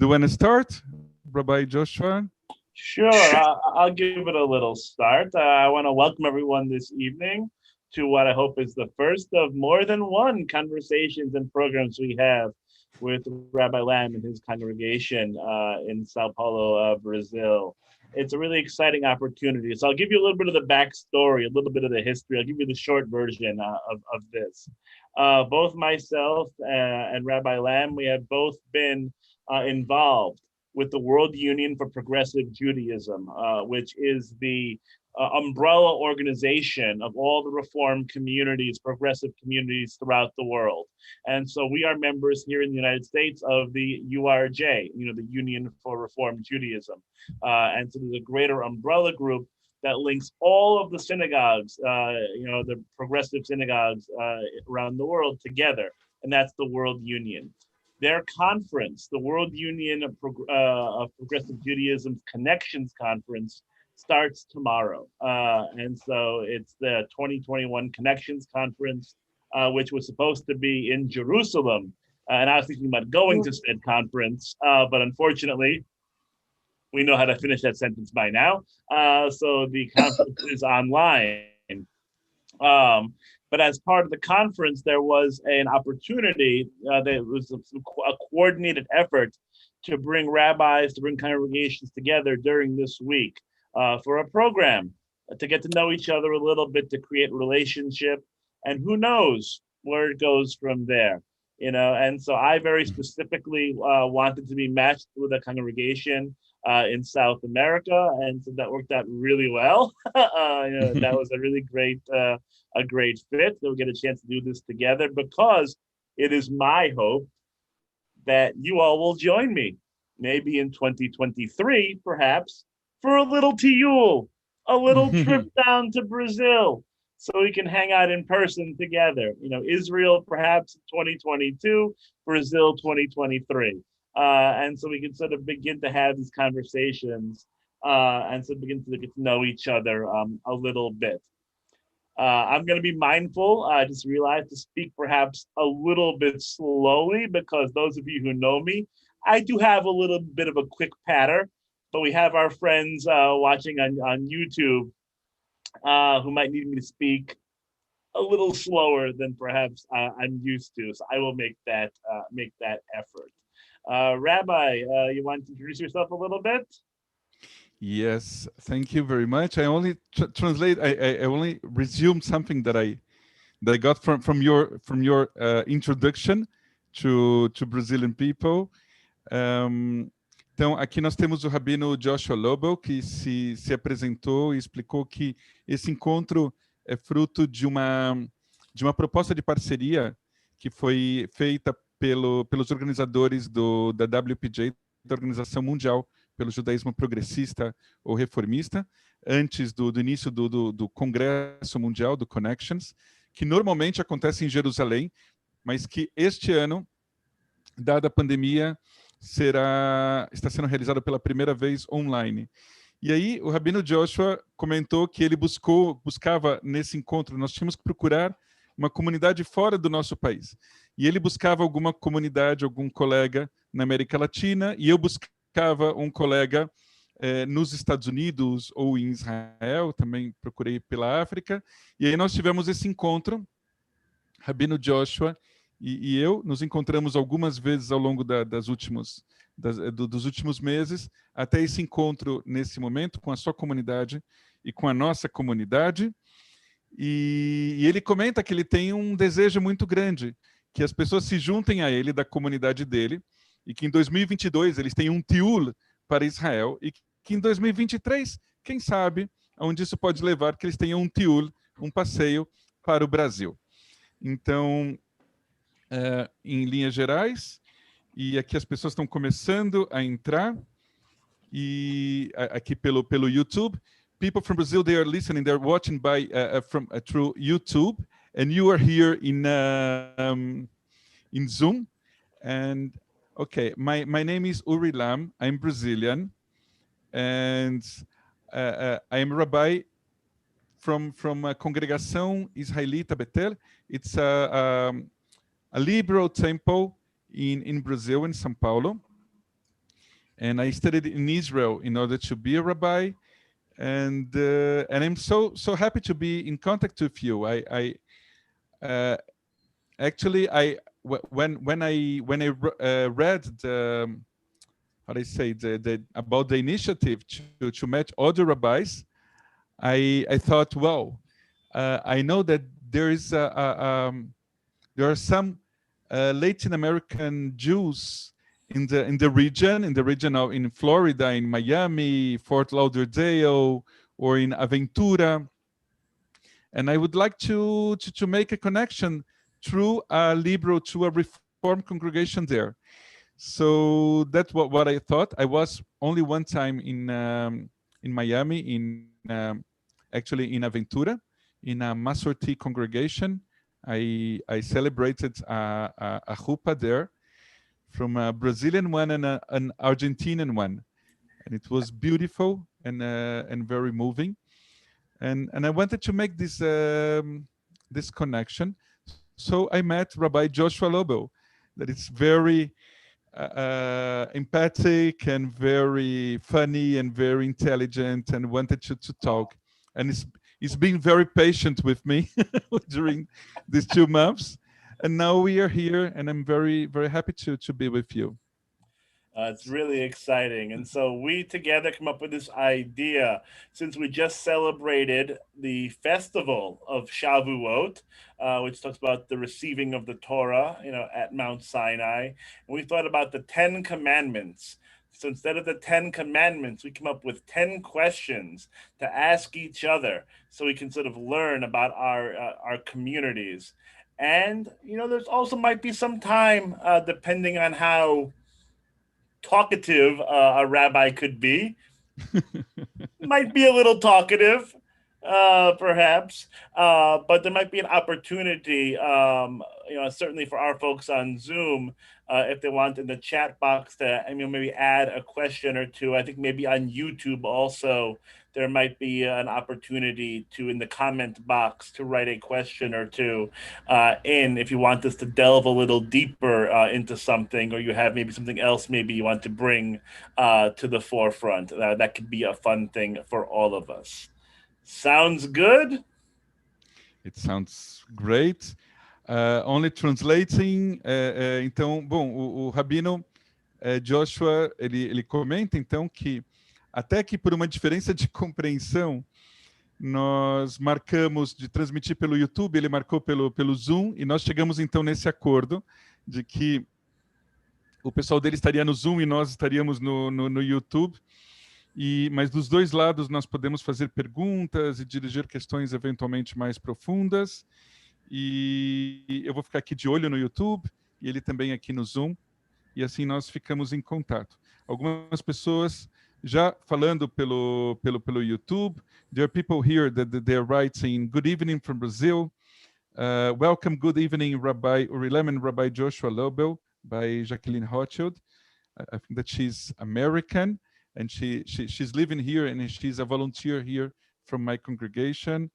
Do you want to start, Rabbi Joshua? Sure, I'll give it a little start. I want to welcome everyone this evening to what I hope is the first of more than one conversations and programs we have with Rabbi Lam and his congregation in Sao Paulo, Brazil. It's a really exciting opportunity. So I'll give you a little bit of the backstory, a little bit of the history. I'll give you the short version of this. Both myself and Rabbi Lam, we have both been involved with the World Union for Progressive Judaism, which is the umbrella organization of all the Reform communities, progressive communities throughout the world. And so we are members here in the United States of the URJ, the Union for Reform Judaism. And so there's a greater umbrella group that links all of the synagogues, the progressive synagogues around the world together. And that's the World Union. Their conference, the World Union of Progressive Judaism's Connections Conference, starts tomorrow. And so it's the 2021 Connections Conference, which was supposed to be in Jerusalem. And I was thinking about going to said conference, but unfortunately, we know how to finish that sentence by now. So the conference is online. But as part of the conference, there was an opportunity, there was a coordinated effort to bring rabbis, to bring congregations together during this week for a program to get to know each other a little bit, to create relationship, and who knows where it goes from there, And so I very specifically wanted to be matched with a congregation in South America, and so that worked out really well. That was a really great fit. We'll get a chance to do this together because it is my hope that you all will join me, maybe in 2023, perhaps, for a little tiyul, a little trip down to Brazil, so we can hang out in person together. Israel perhaps 2022, Brazil 2023. And so we can sort of begin to have these conversations and so begin to get to know each other a little bit. I'm going to be mindful. I just realized to speak perhaps a little bit slowly because those of you who know me, I do have a little bit of a quick patter, but we have our friends watching on YouTube who might need me to speak a little slower than perhaps I'm used to. So I will make that effort. Rabbi, you want to introduce yourself a little bit? Yes, thank you very much. I only translate. I only resume something that I got from your introduction to Brazilian people. Então, aqui nós temos o Rabino Josh Lobel, que se apresentou e explicou que esse encontro é fruto de uma proposta de parceria que foi feita pelos organizadores da WUPJ, da Organização Mundial pelo Judaísmo Progressista ou Reformista, antes do início do Congresso Mundial, do Connections, que normalmente acontece em Jerusalém, mas que este ano, dada a pandemia, está sendo realizado pela primeira vez online. E aí o Rabino Joshua comentou que ele buscava nesse encontro, nós tínhamos que procurar uma comunidade fora do nosso país. E ele buscava alguma comunidade, algum colega na América Latina, e eu buscava um colega nos Estados Unidos ou em Israel, também procurei pela África. E aí nós tivemos esse encontro, Rabino Joshua e eu nos encontramos algumas vezes ao longo dos últimos meses, até esse encontro nesse momento com a sua comunidade e com a nossa comunidade. E ele comenta que ele tem um desejo muito grande, que as pessoas se juntem a ele, da comunidade dele, e que em 2022 eles têm um tiyul para Israel, e que em 2023, quem sabe, onde isso pode levar, que eles tenham um tiyul, um passeio para o Brasil. Então, em linhas gerais, e aqui as pessoas estão começando a entrar, e aqui pelo YouTube, people from Brazil, they are listening, they're watching through YouTube, and you are here in Zoom. And okay, my name is Uri Lam. I'm Brazilian, and I am a rabbi from a congregação Israelita Beth-El. It's a liberal temple in Brazil, in São Paulo. and I studied in Israel in order to be a rabbi. And I'm so happy to be in contact with you. Actually, when I read the how do I say about the initiative to meet other rabbis, I thought, well, I know that there are some Latin American Jews in the region in Florida, in Miami, Fort Lauderdale, or in Aventura, and I would like to make a connection through a liberal, to a Reform congregation there. So that's what I thought. I was only one time in Miami, actually in Aventura, in a Masorti congregation. I celebrated a chuppah there, from a Brazilian one and an Argentinian one, and it was beautiful and very moving. And I wanted to make this connection. So I met Rabbi Josh Lobel, that is very empathic and very funny and very intelligent, and wanted to talk. And he's been very patient with me during these 2 months. And now we are here, and I'm very, very happy to be with you. It's really exciting. And so we together come up with this idea, since we just celebrated the festival of Shavuot, which talks about the receiving of the Torah, at Mount Sinai. And we thought about the 10 commandments. So instead of the 10 commandments, we come up with 10 questions to ask each other, so we can sort of learn about our communities. And, there's also might be some time, depending on how talkative a rabbi could be. Might be a little talkative, perhaps, but there might be an opportunity, certainly for our folks on Zoom, if they want in the chat box to, maybe add a question or two. I think maybe on YouTube also, there might be an opportunity to, in the comment box, to write a question or two if you want us to delve a little deeper into something, or you have maybe something else maybe you want to bring to the forefront. That could be a fun thing for all of us. Sounds good? It sounds great. Only translating. Então, bom, o Rabino Joshua, ele comenta, então, que até que por uma diferença de compreensão, nós marcamos de transmitir pelo YouTube, ele marcou pelo Zoom, e nós chegamos então nesse acordo de que o pessoal dele estaria no Zoom e nós estaríamos no YouTube, mas dos dois lados nós podemos fazer perguntas e dirigir questões eventualmente mais profundas, e eu vou ficar aqui de olho no YouTube, e ele também aqui no Zoom, e assim nós ficamos em contato. Algumas pessoas já falando pelo YouTube. There are people here that they're writing, "Good evening from Brazil. Welcome, good evening, Rabbi Uri Lam and Rabbi Josh Lobel," by Jacqueline Rothschild. I think that she's American, and she's living here, and she's a volunteer here from my congregation.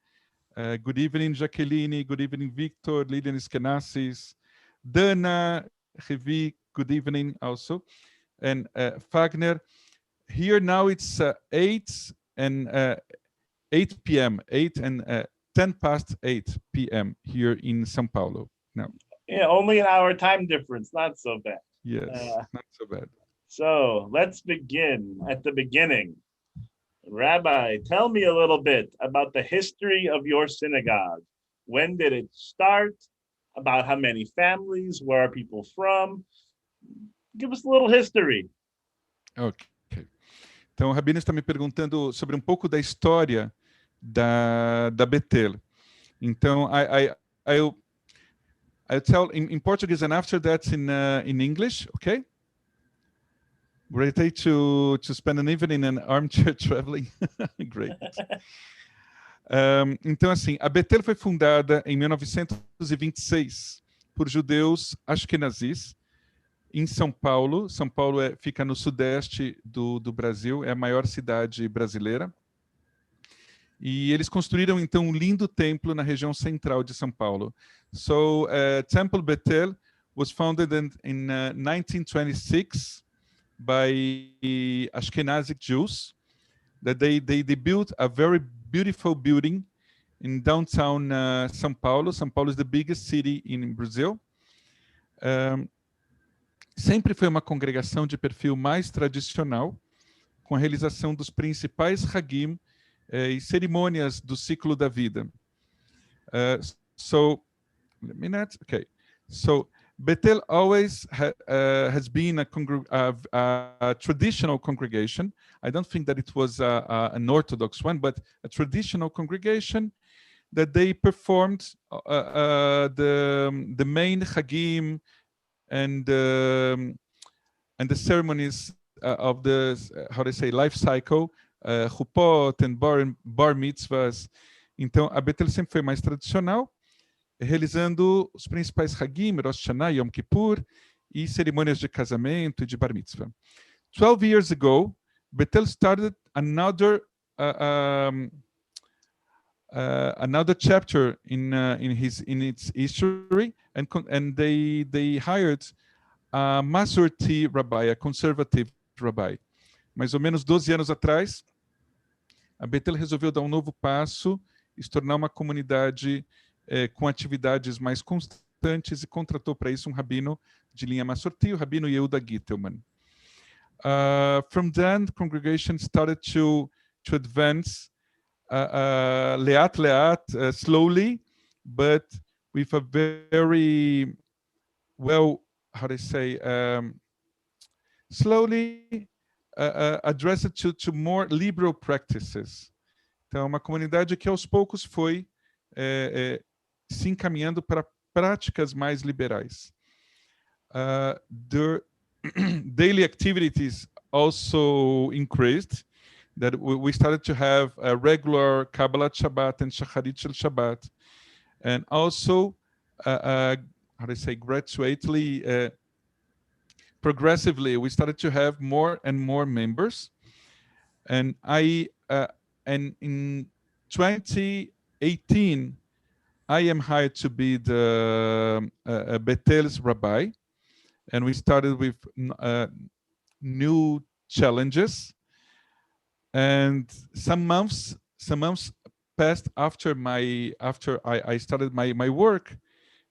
Good evening, Jacqueline. Good evening, Victor, Lilian Eskenasis, Dana, Revi, good evening also. And Fagner. Here now it's 8 p.m., 10 past 8 p.m. here in São Paulo now. Yeah, only an hour time difference, not so bad. Yes, not so bad. So let's begin at the beginning. Rabbi, tell me a little bit about the history of your synagogue. When did it start? About how many families? Where are people from? Give us a little history. Okay. Então, o Rabino está me perguntando sobre um pouco da história da Beth-El. Então, I'll tell in Portuguese, and after that in English, okay? Ready to spend an evening in an armchair traveling? Great. Então, assim, a Beth-El foi fundada em 1926 por judeus ashkenazis, em São Paulo. São Paulo fica no sudeste do Brasil, é a maior cidade brasileira. E eles construíram, então, um lindo templo na região central de São Paulo. So, Temple Beth-El was founded in 1926 by Ashkenazic Jews, that they built a very beautiful building in downtown São Paulo. São Paulo is the biggest city in Brazil. Sempre foi uma congregação de perfil mais tradicional, com a realização dos principais hagim e cerimônias do ciclo da vida. So, let me not, okay. So, Beth-El always has been a traditional congregation. I don't think that it was an Orthodox one, but a traditional congregation that they performed the main hagim and the ceremonies of the, how do I say, life cycle, chupot and bar mitzvahs. Então, a Beth-El sempre foi mais tradicional, realizando os principais hagim, Rosh Hashanah, Yom Kippur, e cerimônias de casamento e de bar mitzvah. 12 years ago, Beth-El started another chapter in its history, and they hired a Masorti rabbi, a conservative rabbi. Mais ou menos 12 anos atrás, a Beth-El resolveu dar um novo passo e se tornar uma comunidade com atividades mais constantes e contratou para isso um rabino de linha Masorti, o rabino Yehuda Gittelman. From then, the congregation started to advance slowly, but with a very well, how do I say, slowly addressed to more liberal practices. Então, uma comunidade que aos poucos foi se encaminhando para práticas mais liberais. The daily activities also increased. That we started to have a regular Kabbalat Shabbat and Shacharit Shel Shabbat, and also, how do I say, gradually, progressively, we started to have more and more members. And and in 2018, I am hired to be the Beth-El's rabbi, and we started with new challenges. And some months passed after I started my work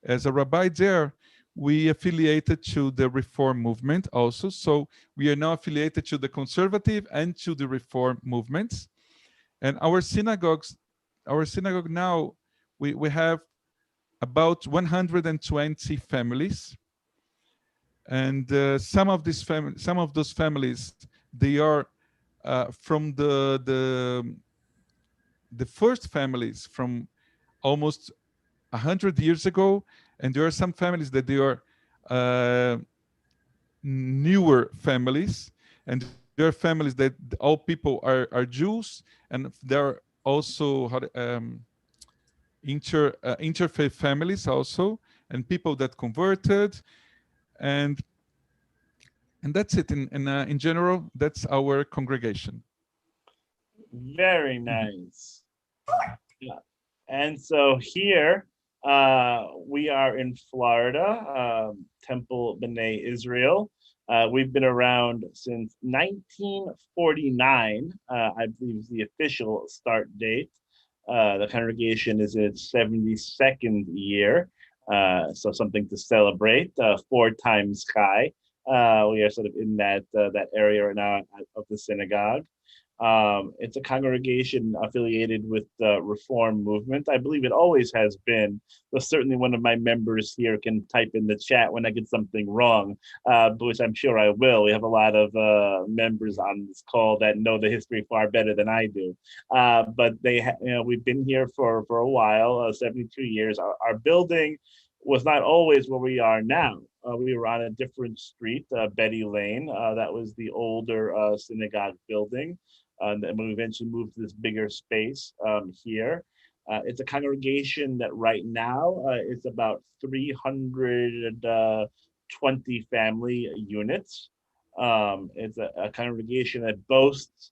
as a rabbi there. We affiliated to the Reform movement also. So we are now affiliated to the conservative and to the Reform movements. And our synagogue now, we have about 120 families. And some of those families, they are from the first families from almost 100 years ago, and there are some families that they are newer families, and there are families that all people are Jews, and there are also interfaith families also, and people that converted, and that's it. In general, that's our congregation. Very nice. Yeah. And so here we are in Florida, Temple B'nai Israel. We've been around since 1949, I believe is the official start date. The congregation is in its 72nd year, so something to celebrate, 4 times high. We are sort of in that area right now of the synagogue. It's a congregation affiliated with the Reform movement. I believe it always has been. But certainly one of my members here can type in the chat when I get something wrong, which I'm sure I will. We have a lot of members on this call that know the history far better than I do. But we've been here for a while, 72 years. Our building was not always where we are now. We were on a different street, Betty Lane. That was the older synagogue building. And then we eventually moved to this bigger space here. It's a congregation that right now is about 320 family units. It's a congregation that boasts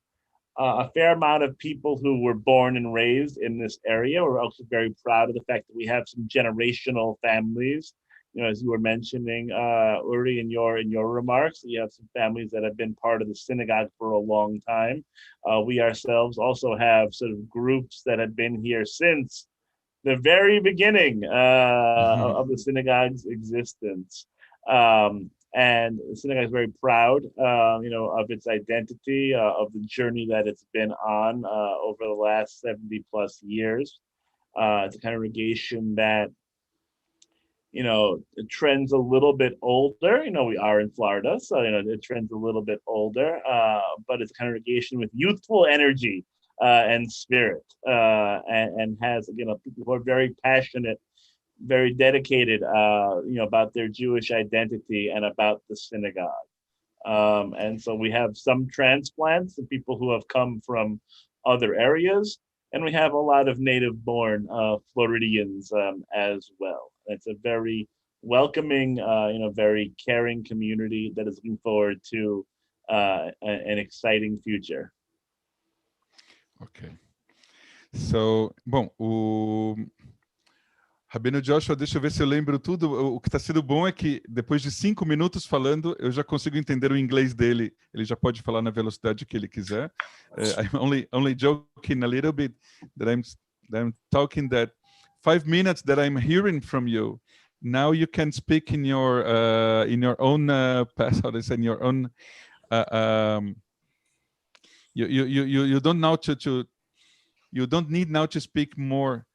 a fair amount of people who were born and raised in this area. We're also very proud of the fact that we have some generational families as you were mentioning, Uri, in your remarks, you have some families that have been part of the synagogue for a long time. We ourselves also have sort of groups that have been here since the very beginning of the synagogue's existence. And the synagogue is very proud, of its identity, of the journey that it's been on over the last 70 plus years. It's a congregation that, it trends a little bit older. We are in Florida, so, it trends a little bit older, but it's a congregation with youthful energy and spirit, and has, people who are very passionate, very dedicated, about their Jewish identity and about the synagogue. And so we have some transplants of people who have come from other areas, and we have a lot of native-born Floridians as well. It's a very welcoming, very caring community that is looking forward to an exciting future. Ok. So, bom, o Rabino Joshua, deixa eu ver se eu lembro tudo. O que está sendo bom é que depois de 5 minutos falando, eu já consigo entender o inglês dele. Ele já pode falar na velocidade que ele quiser. I'm only joking a little bit that I'm talking that 5 minutes that I'm hearing from you. Now you can speak in your own path. How do I say, in your own. You don't now you don't need now to speak more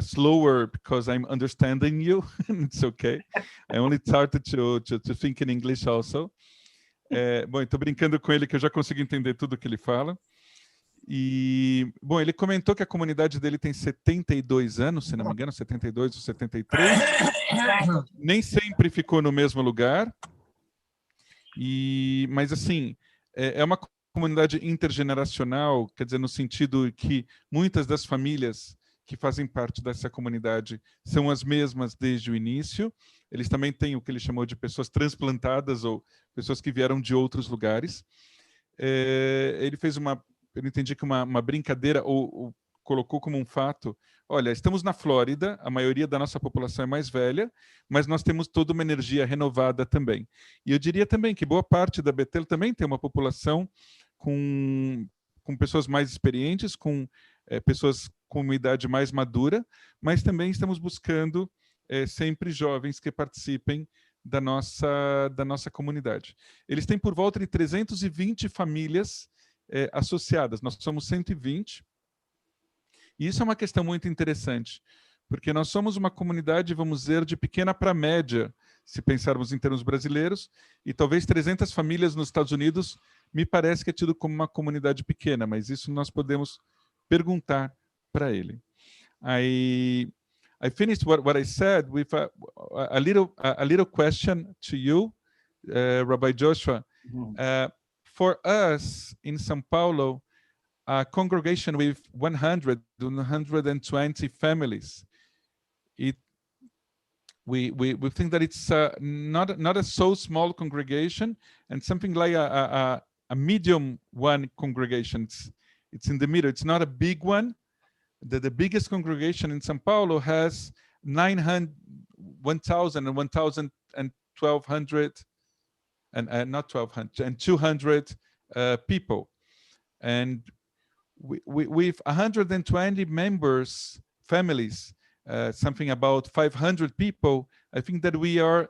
slower because I'm understanding you. It's okay. I only started to think in English also. Bom, estou brincando com ele que eu já consigo entender tudo que ele fala. E, bom, ele comentou que a comunidade dele tem 72 anos, se não me engano, 72 ou 73. Nem sempre ficou no mesmo lugar. Mas, assim, é uma comunidade intergeneracional, quer dizer, no sentido que muitas das famílias que fazem parte dessa comunidade são as mesmas desde o início. Eles também têm o que ele chamou de pessoas transplantadas ou pessoas que vieram de outros lugares. Ele fez eu entendi que uma brincadeira, ou colocou como um fato, olha, estamos na Flórida, a maioria da nossa população é mais velha, mas nós temos toda uma energia renovada também. E eu diria também que boa parte da Beth-El também tem uma população com pessoas mais experientes, com pessoas com uma idade mais madura, mas também estamos buscando sempre jovens que participem da nossa comunidade. Eles têm por volta de 320 famílias associadas. Nós somos 120. E isso é uma questão muito interessante, porque nós somos uma comunidade, vamos dizer, de pequena para média, se pensarmos em termos brasileiros, e talvez 300 famílias nos Estados Unidos me parece que é tido como uma comunidade pequena, mas isso nós podemos perguntar para ele. I finished what I said with a little question to you, Rabbi Joshua. For us in São Paulo, a congregation with 120 families, we think that it's not a so small congregation, and something like a medium one congregation. It's in the middle. It's not a big one. The biggest congregation in São Paulo has 1,000 and 1,200 and not 1,200 and 200 people, and with 120 members, families, something about 500 people, I think that we are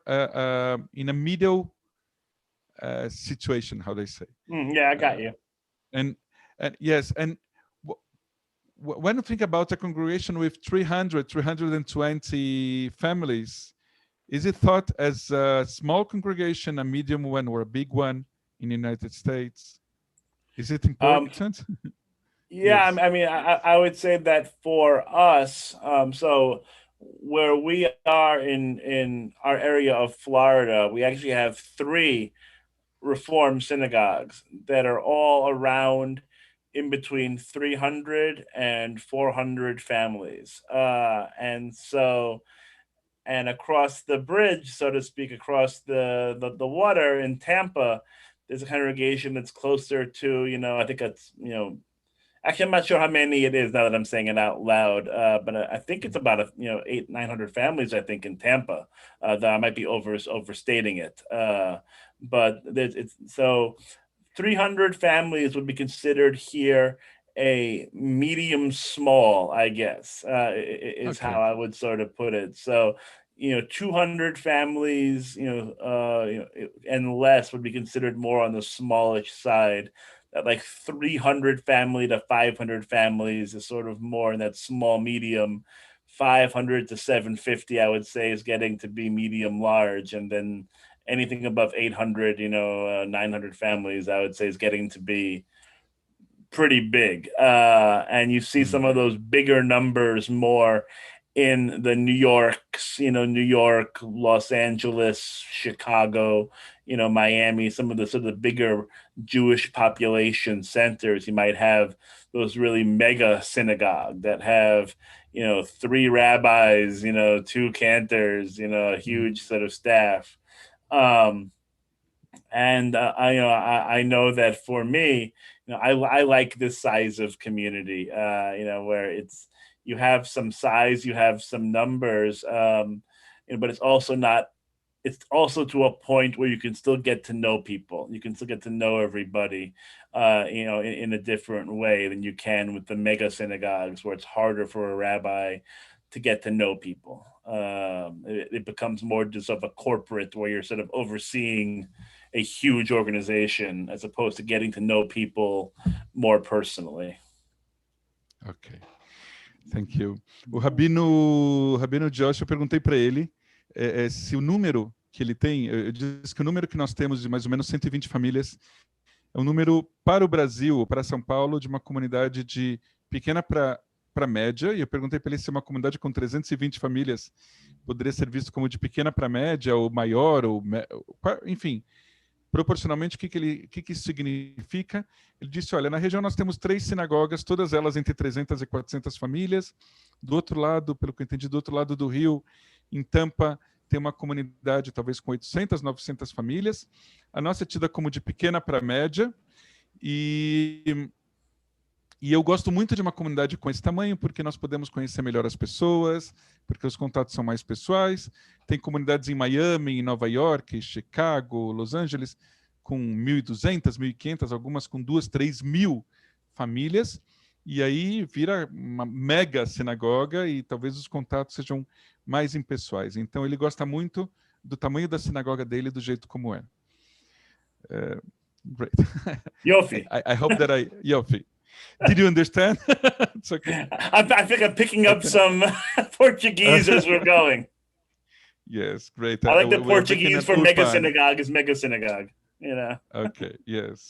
in a middle situation, how they say. Yeah, I got you. And yes, and when you think about a congregation with 320 families, is it thought as a small congregation, a medium one, or a big one in the United States? Is it important? Yeah, Yes. I mean, I would say that for us, so where we are in our area of Florida, we actually have 3 Reform synagogues that are all around in between 300 and 400 families. And across the bridge, so to speak, across the water in Tampa, there's a congregation that's closer to, I think it's, Actually, I'm not sure how many it is now that I'm saying it out loud, but I think it's about 900 families. I think in Tampa. That I might be overstating it, but it's so 300 families would be considered here a medium small, I guess, is Okay. how I would sort of put it. So 200 families, and less would be considered more on the smallish side. That like 300 family to 500 families is sort of more in that small medium. 500 to 750, I would say, is getting to be medium large, and then anything above 800, 900 families, I would say, is getting to be pretty big. And you see some of those bigger numbers more in the New Yorks, New York, Los Angeles, Chicago, Miami, some of the sort of bigger Jewish population centers. You might have those really mega synagogue that have, 3 rabbis, 2 cantors, a huge sort of staff. And I know that for me, I like this size of community, where you have some size, you have some numbers, but it's also not. It's also to a point where you can still get to know people. You can still get to know everybody, in a different way than you can with the mega synagogues, where it's harder for a rabbi to get to know people. It becomes more just of a corporate where you're sort of overseeing a huge organization as opposed to getting to know people more personally. Ok. Thank you. O Rabino Josh, eu perguntei para ele se o número que ele tem, eu disse que o número que nós temos de mais ou menos 120 famílias é um número para o Brasil, para São Paulo, de uma comunidade de pequena para média, e eu perguntei para ele se uma comunidade com 320 famílias poderia ser visto como de pequena para média, ou maior, enfim, proporcionalmente, o que isso significa? Ele disse, olha, na região nós temos 3 sinagogas, todas elas entre 300 e 400 famílias. Do outro lado, pelo que eu entendi, do outro lado do rio, em Tampa, tem uma comunidade talvez com 800, 900 famílias. A nossa é tida como de pequena para média. E eu gosto muito de uma comunidade com esse tamanho, porque nós podemos conhecer melhor as pessoas, porque os contatos são mais pessoais. Tem comunidades em Miami, em Nova York, Chicago, Los Angeles, com 1.200, 1.500, algumas com 2.000, 3.000 famílias. E aí vira uma mega sinagoga e talvez os contatos sejam mais impessoais. Então ele gosta muito do tamanho da sinagoga dele, do jeito como é. Great. Yofi. I hope that Yofi. Did you understand? It's okay. I think I'm picking up some Portuguese as we're going. Yes, great. I like the Portuguese for mega synagogue is mega synagogue. Okay, yes.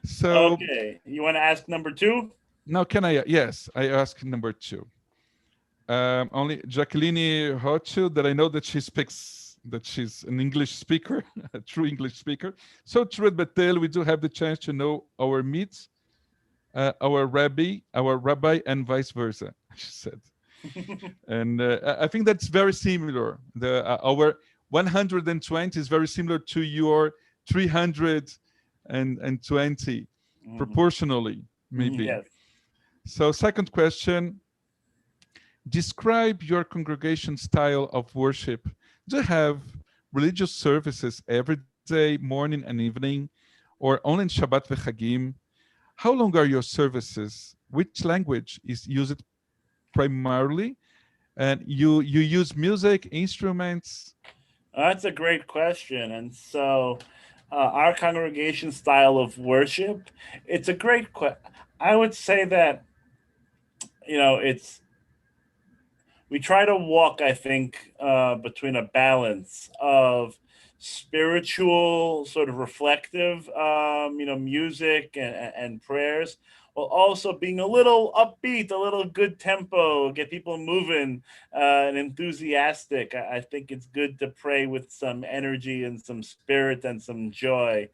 So, okay, you want to ask number 2? Now, can I? Yes, I ask number 2. Only Jacqueline Rothschild, that I know that she speaks, that she's an English speaker, a true English speaker. So true at Beth-El, we do have the chance to know our myths. Our rabbi, and vice versa, she said. And I think that's very similar. Our 120 is very similar to your 320, proportionally, maybe. Yes. So, second question, describe your congregation style of worship. Do you have religious services every day, morning and evening, or only in Shabbat v'Chagim? How long are your services? Which language is used primarily? And you use music, instruments? That's a great question. And so our congregation style of worship, it's a great question. I would say that, we try to walk, I think, between a balance of spiritual, sort of reflective, music and prayers, while also being a little upbeat, a little good tempo, get people moving, and enthusiastic. I think it's good to pray with some energy and some spirit and some joy.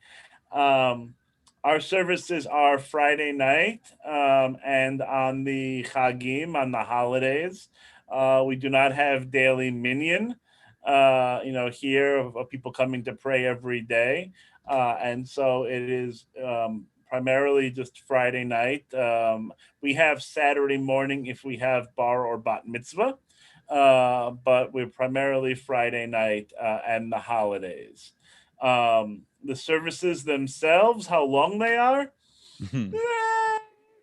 Our services are Friday night, and on the Chagim, on the holidays. We do not have daily minyan, here of people coming to pray every day. And so it is primarily just Friday night. We have Saturday morning if we have bar or bat mitzvah, but we're primarily Friday night and the holidays. The services themselves, how long they are,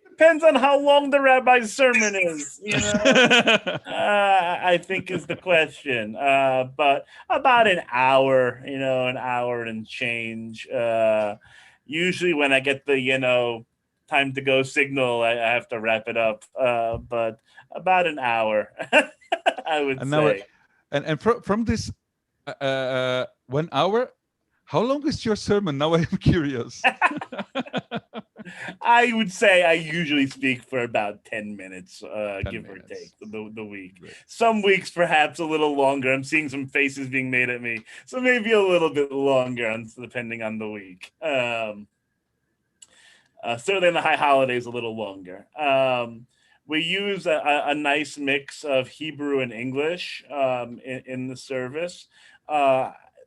depends on how long the rabbi's sermon is, I think is the question. But about an hour, an hour and change. Usually when I get the, time to go signal, I have to wrap it up. But about an hour, I would say. And from this 1 hour, how long is your sermon? Now I am curious. I would say I usually speak for about 10 minutes, 10 give minutes. Or take, the week. Right. Some weeks, perhaps a little longer. I'm seeing some faces being made at me. So maybe a little bit longer, depending on the week. Certainly in the high holidays, a little longer. We use a nice mix of Hebrew and English in the service.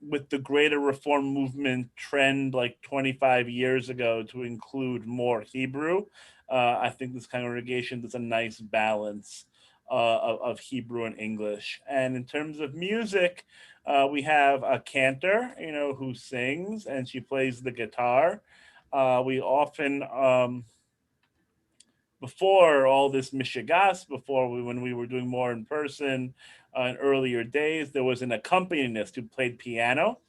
With the greater reform movement trend like 25 years ago to include more Hebrew, I think this congregation does a nice balance of Hebrew and English. And in terms of music, we have a cantor, who sings, and she plays the guitar. We often, before all this mishigas, when we were doing more in person, in earlier days, there was an accompanist who played piano.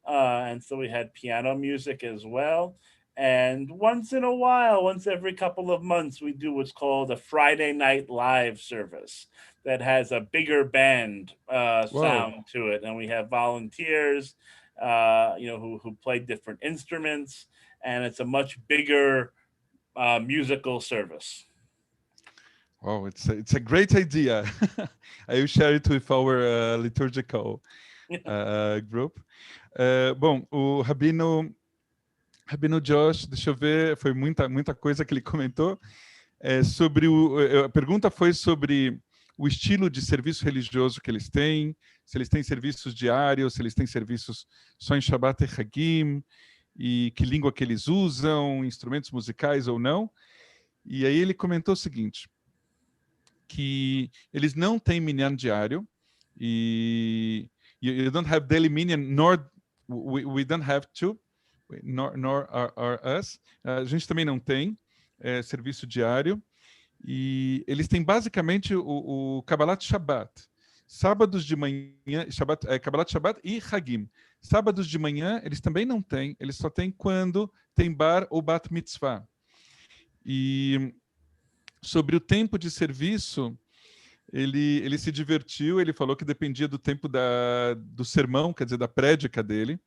And so we had piano music as well. And once in a while, once every couple of months, we do what's called a Friday night live service that has a bigger band sound to it. And we have volunteers, who play different instruments. And it's a much bigger musical service. Oh, it's a great idea. I will share it with our liturgical group. Bom, o Rabino Josh, deixa eu ver, foi muita coisa que ele comentou. Sobre a pergunta foi sobre o estilo de serviço religioso que eles têm, se eles têm serviços diários, se eles têm serviços só em Shabbat e Hagim, e que língua que eles usam, instrumentos musicais ou não. E aí ele comentou o seguinte, que eles não têm minyan diário, e you don't have daily minyan, nor we don't have to, nor are us. A gente também não tem serviço diário, e eles têm basicamente o Kabbalat Shabbat. Sábados de manhã, Kabbalat Shabbat e Hagim. Sábados de manhã eles também não têm, eles só têm quando tem bar ou bat mitzvah. E sobre o tempo de serviço, ele se divertiu, ele falou que dependia do tempo do sermão, quer dizer, da prédica dele,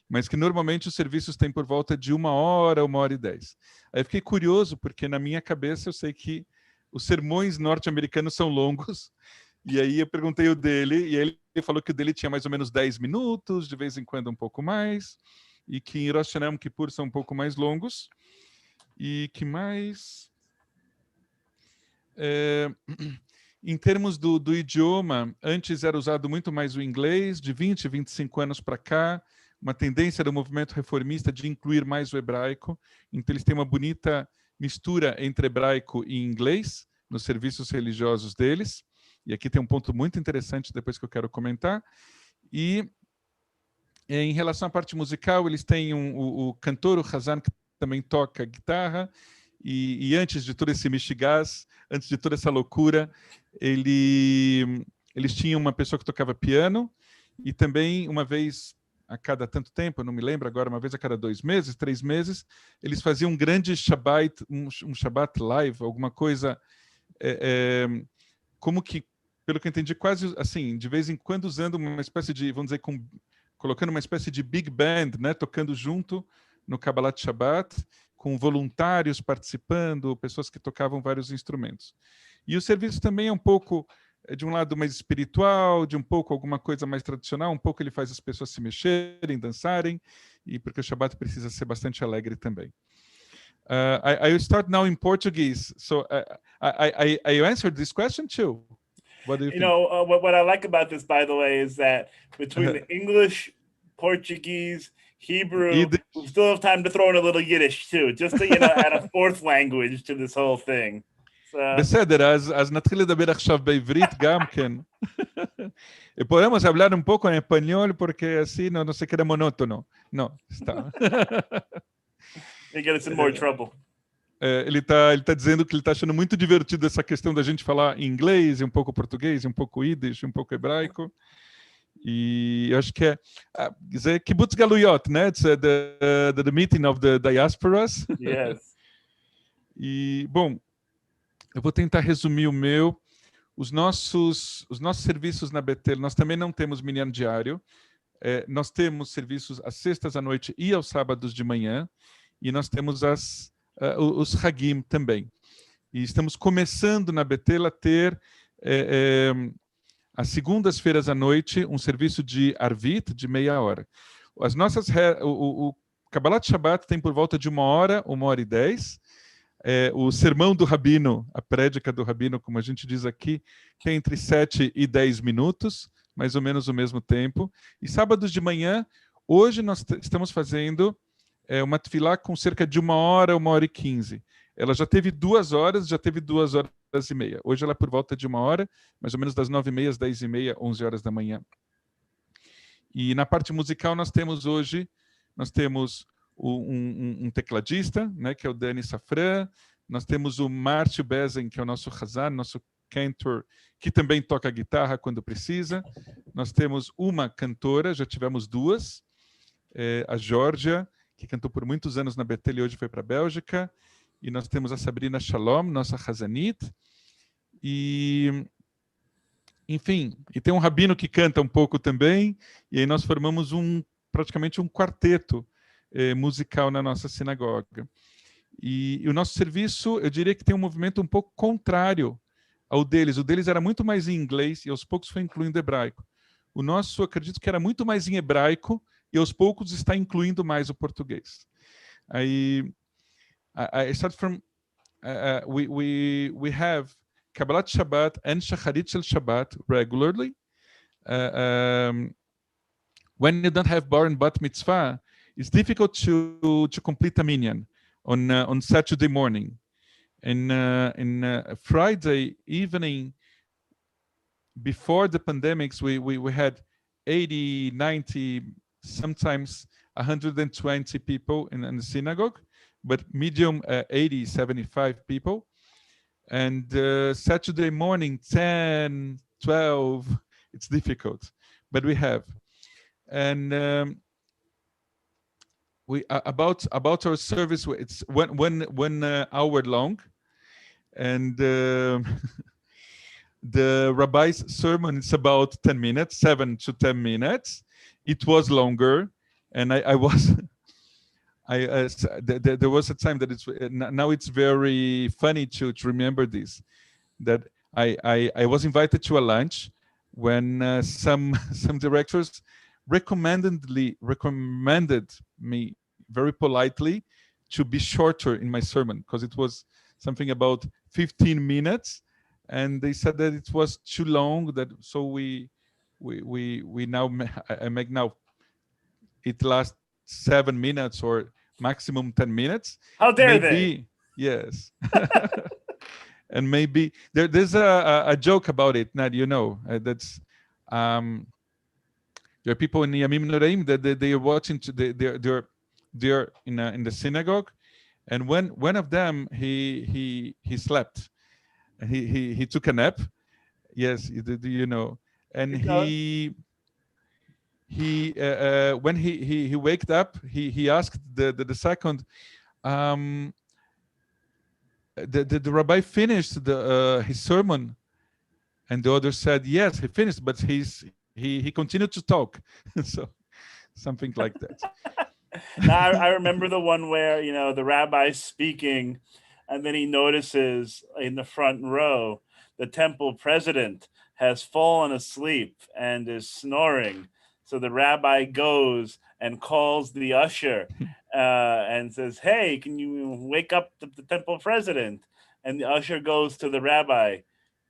mas que normalmente os serviços têm por volta de 1h, 1h10. Aí eu fiquei curioso, porque na minha cabeça eu sei que os sermões norte-americanos são longos, e aí eu perguntei o dele, e aí ele falou que o dele tinha mais ou menos 10 minutos, de vez em quando um pouco mais, e que em Rosh Hashanah e Kippur são um pouco mais longos, e que mais... Em termos do idioma, antes era usado muito mais o inglês, de 20, 25 anos para cá, uma tendência do movimento reformista de incluir mais o hebraico, então eles têm uma bonita mistura entre hebraico e inglês nos serviços religiosos deles, e aqui tem um ponto muito interessante depois que eu quero comentar, e em relação à parte musical, eles têm o cantor, o Hazan, que também toca guitarra, e antes de todo esse mexigás, antes de toda essa loucura, eles tinham uma pessoa que tocava piano, e também uma vez a cada tanto tempo, eu não me lembro agora, uma vez a cada 2 meses, 3 meses, eles faziam um grande Shabbat, um Shabbat live, alguma coisa, como que, pelo que eu entendi, quase assim, de vez em quando usando uma espécie de, vamos dizer, colocando uma espécie de big band, né, tocando junto no Kabbalat Shabbat, com voluntários participando, pessoas que tocavam vários instrumentos. E o serviço também é um pouco, de um lado mais espiritual, de um pouco alguma coisa mais tradicional, um pouco ele faz as pessoas se mexerem, dançarem, e porque o Shabbat precisa ser bastante alegre também. I will start now in Portuguese. So I answered this question too. What do you think? What I like about this, by the way, is that between the English, Portuguese, Hebrew. We still have time to throw in a little Yiddish too, just to, add a fourth language to this whole thing. בסדר, אז נתחיל לדבר עכשיו בעברית גם כן. Podemos hablar un poco en español porque así no se queda monótono. No, está. They get us in more trouble. Ele tá dizendo que ele está achando muito divertido essa questão da gente falar inglês, e um pouco português, e um pouco Yiddish, um pouco hebraico. E eu acho que é Kibbutz Galuyot, né? It's the meeting of the diasporas. Yes. E, bom, eu vou tentar resumir os nossos serviços na Beth-El. Nós também não temos minyan diário. Nós temos serviços às sextas à noite e aos sábados de manhã. E nós temos os Hagim também. E estamos começando na Beth-El a ter, às segundas-feiras à noite, um serviço de Arvit de meia hora. O Kabbalat Shabbat tem por volta de 1h, 1h10. O sermão do Rabino, a prédica do Rabino, como a gente diz aqui, tem entre 7 e 10 minutos, mais ou menos o mesmo tempo. E sábados de manhã, hoje nós estamos fazendo uma tefilá com cerca de 1h, 1h15. Ela já teve 2 horas, já teve 2h30. Hoje ela é por volta de 1h, mais ou menos das 9h30 às 10h30, 11h da manhã. E na parte musical nós temos um tecladista, né, que é o Dani Safran. Nós temos o Márcio Bezen, que é o nosso Hazan, nosso cantor, que também toca guitarra quando precisa. Nós temos uma cantora, já tivemos 2, a Georgia, que cantou por muitos anos na Beth-El e hoje foi para a Bélgica. E nós temos a Sabrina Shalom, nossa Hazanit. E, enfim, e tem um rabino que canta um pouco também. E aí nós formamos praticamente um quarteto musical na nossa sinagoga. E o nosso serviço, eu diria que tem um movimento um pouco contrário ao deles. O deles era muito mais em inglês e aos poucos foi incluindo hebraico. O nosso, acredito que era muito mais em hebraico e aos poucos está incluindo mais o português. Aí, I start from, we have Kabbalat Shabbat and Shacharit Shel Shabbat regularly. When you don't have bar and bat mitzvah, it's difficult to complete a minyan on Saturday morning. In Friday evening, before the pandemics, we had 80, 90, sometimes 120 people in the synagogue, but medium 80, 75 people. And Saturday morning, 10, 12, it's difficult, but we have. And we about our service, it's 1 hour long, and the rabbi's sermon is about 10 minutes, 7 to 10 minutes. It was longer, and there was a time that now it's very funny to remember this, that I was invited to a lunch when some directors recommended me very politely to be shorter in my sermon, because it was something about 15 minutes, and they said that it was too long, so we now make now it lasts 7 minutes or maximum 10 minutes. How dare they? Yes. And maybe there's a joke about it, Nad, that's there are people in Yamim Noraim that they are watching. They're in the synagogue, and one of them he slept. He took a nap. Yes, and when he waked up, he asked the second, the rabbi finished his sermon, and the other said yes, he finished, but he continued to talk. So something like that. Now, I remember the one where the rabbi's speaking, and then he notices in the front row the temple president has fallen asleep and is snoring. So the rabbi goes and calls the usher and says, "Hey, can you wake up the temple president?" And the usher goes to the rabbi,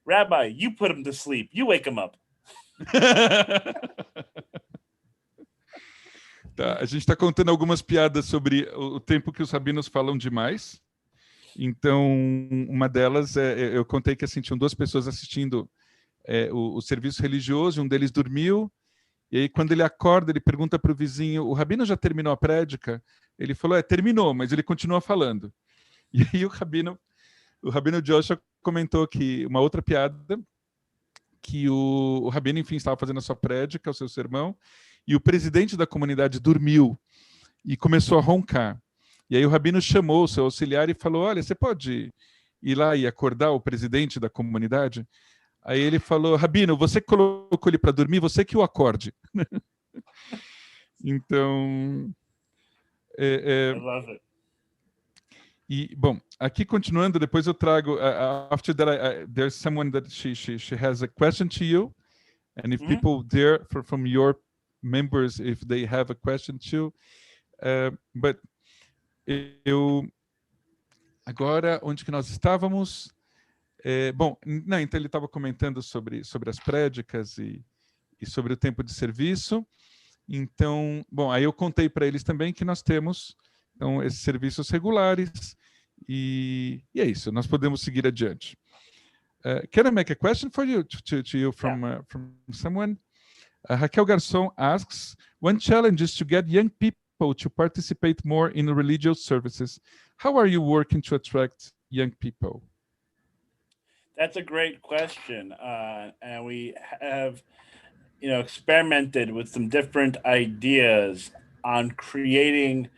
"Rabbi, you put him to sleep. You wake him up." Tá, a gente está contando algumas piadas sobre o tempo que os rabinos falam demais. Então, uma delas, eu contei que assim, tinham duas pessoas assistindo o serviço religioso, um deles dormiu, e aí quando ele acorda, ele pergunta para o vizinho, o rabino já terminou a prédica? Ele falou, terminou, mas ele continua falando. E aí o rabino Josh comentou que uma outra piada, que o rabino, enfim, estava fazendo a sua prédica, o seu sermão, e o presidente da comunidade dormiu e começou a roncar. E aí o rabino chamou o seu auxiliar e falou, olha, você pode ir lá e acordar o presidente da comunidade? Aí ele falou, rabino, você colocou ele para dormir, você que o acorde. Então... I love it. E, bom, aqui continuando, depois eu trago, after that, there's someone that she has a question to you, and if people there from your members, if they have a question too, but agora, onde que nós estávamos? Bom, não, então ele estava comentando sobre as prédicas e sobre o tempo de serviço. Então, bom, aí eu contei para eles também que nós temos então esses serviços regulares e é isso. Nós podemos seguir adiante. Can I make a question for you to you from someone? Raquel Garçon asks, one challenge is to get young people to participate more in religious services. How are you working to attract young people? That's a great question, and we have, experimented with some different ideas on creating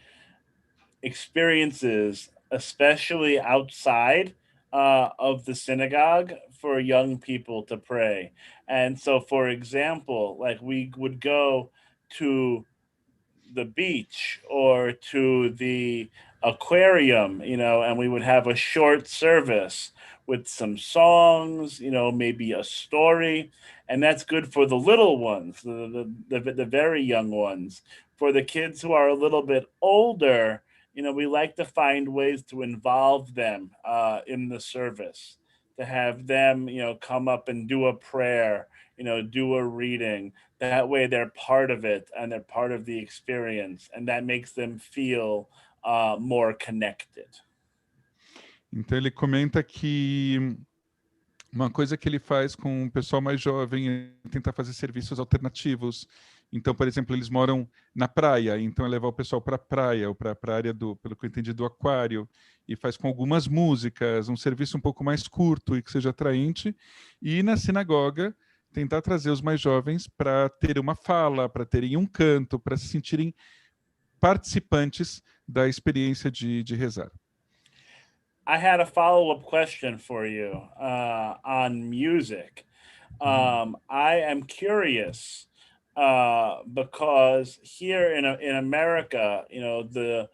experiences, especially outside of the synagogue, for young people to pray. And so, for example, like we would go to the beach or to the aquarium, and we would have a short service with some songs, maybe a story, and that's good for the little ones, the very young ones. For the kids who are a little bit older, we like to find ways to involve them in the service, to have them, come up and do a prayer, do a reading. That way they're part of it and they're part of the experience, and that makes them feel more connected. Então ele comenta que uma coisa que ele faz com o pessoal mais jovem é tentar fazer serviços alternativos. Então, por exemplo, eles moram na praia, então é levar o pessoal para a praia ou para a área pelo que eu entendi, do aquário, e faz com algumas músicas, um serviço um pouco mais curto e que seja atraente. E na sinagoga, tentar trazer os mais jovens para terem uma fala, para terem um canto, para se sentirem participantes da experiência de rezar. I had a follow-up question for you on music. I am curious because here in America, the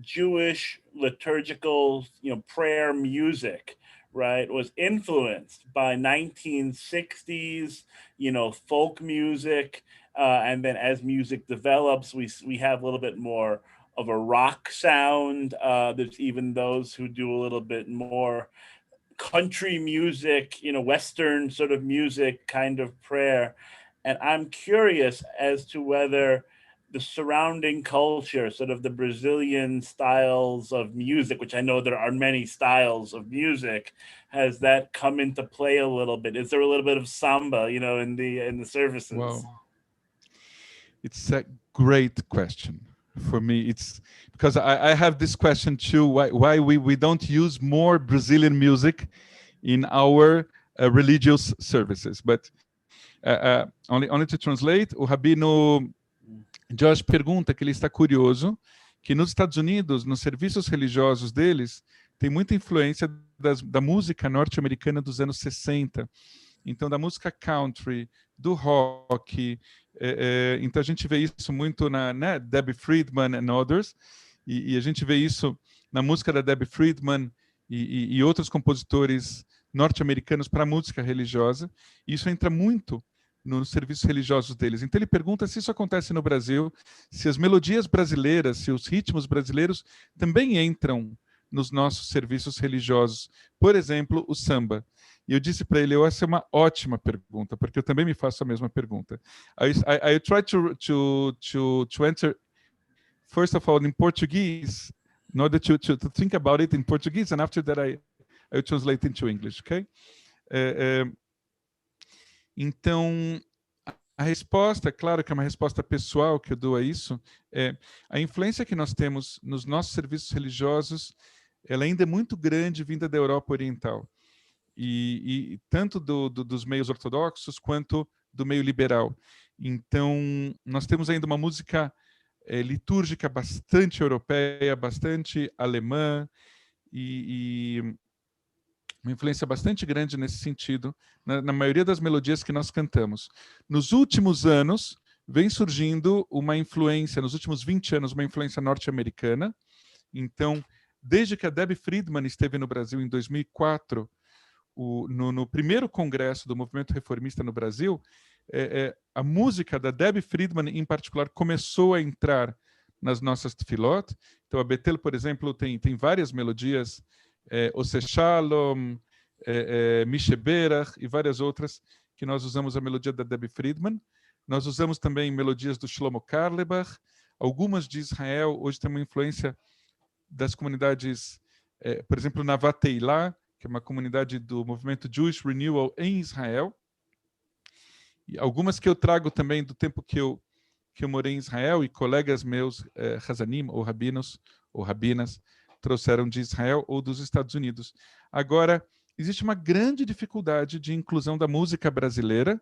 Jewish liturgical, prayer music, right, was influenced by 1960s, folk music, and then as music develops, we have a little bit more of a rock sound. There's even those who do a little bit more country music, Western sort of music kind of prayer. And I'm curious as to whether the surrounding culture, sort of the Brazilian styles of music, which I know there are many styles of music, has that come into play a little bit? Is there a little bit of samba, in the services? Wow. It's a great question. For me, it's because I have this question too, why we don't use more Brazilian music in our religious services. But only to translate, o Rabino Josh pergunta que ele está curioso que nos Estados Unidos, nos serviços religiosos deles, tem muita influência da música norte-americana dos anos 60. Então, da música country, do rock. Então, a gente vê isso muito na Debbie Friedman and others. E a gente vê isso na música da Debbie Friedman e outros compositores norte-americanos para a música religiosa. E isso entra muito nos serviços religiosos deles. Então, ele pergunta se isso acontece no Brasil, se as melodias brasileiras, se os ritmos brasileiros também entram nos nossos serviços religiosos. Por exemplo, o samba. E eu disse para ele, essa é uma ótima pergunta, porque eu também me faço a mesma pergunta. I try to answer, first of all, in Portuguese, in order to think about it in Portuguese, and after that I translate into English, okay? Então, a resposta, claro que é uma resposta pessoal que eu dou a isso, é a influência que nós temos nos nossos serviços religiosos, ela ainda é muito grande vinda da Europa Oriental. E tanto dos meios ortodoxos quanto do meio liberal. Então, nós temos ainda uma música litúrgica bastante europeia, bastante alemã, e uma influência bastante grande nesse sentido, na maioria das melodias que nós cantamos. Nos últimos anos, vem surgindo uma influência, nos últimos 20 anos, uma influência norte-americana. Então, desde que a Debbie Friedman esteve no Brasil em 2004, no primeiro congresso do movimento reformista no Brasil, a música da Debbie Friedman, em particular, começou a entrar nas nossas tefilot. Então, a Beth-El, por exemplo, tem várias melodias, Ose Shalom, Misheberach e várias outras, que nós usamos a melodia da Debbie Friedman. Nós usamos também melodias do Shlomo Carlebach, algumas de Israel. Hoje tem uma influência das comunidades, por exemplo, na Vateilah, que é uma comunidade do movimento Jewish Renewal em Israel. E algumas que eu trago também do tempo que eu morei em Israel, e colegas meus, Hazanim, ou rabinos, ou rabinas, trouxeram de Israel ou dos Estados Unidos. Agora, existe uma grande dificuldade de inclusão da música brasileira.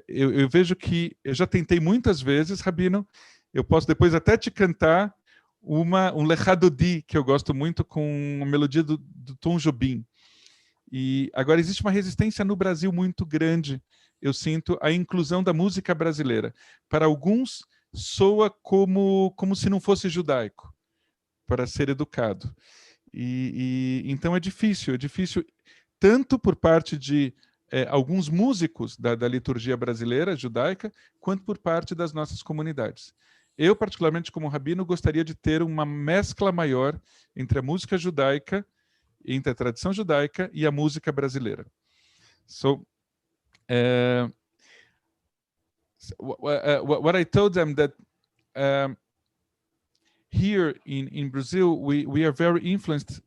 Eu vejo que, eu já tentei muitas vezes, Rabino, eu posso depois até te cantar um Lechadodi, que eu gosto muito, com a melodia do Tom Jobim. E agora existe uma resistência no Brasil muito grande, eu sinto, à inclusão da música brasileira. Para alguns, soa como se não fosse judaico, para ser educado. Então é difícil tanto por parte de alguns músicos da liturgia brasileira, judaica, quanto por parte das nossas comunidades. Eu, particularmente, como rabino, gostaria de ter uma mescla maior entre a música judaica, entre a tradição judaica e a música brasileira. So, what I told them that here in Brazil, we are very influenced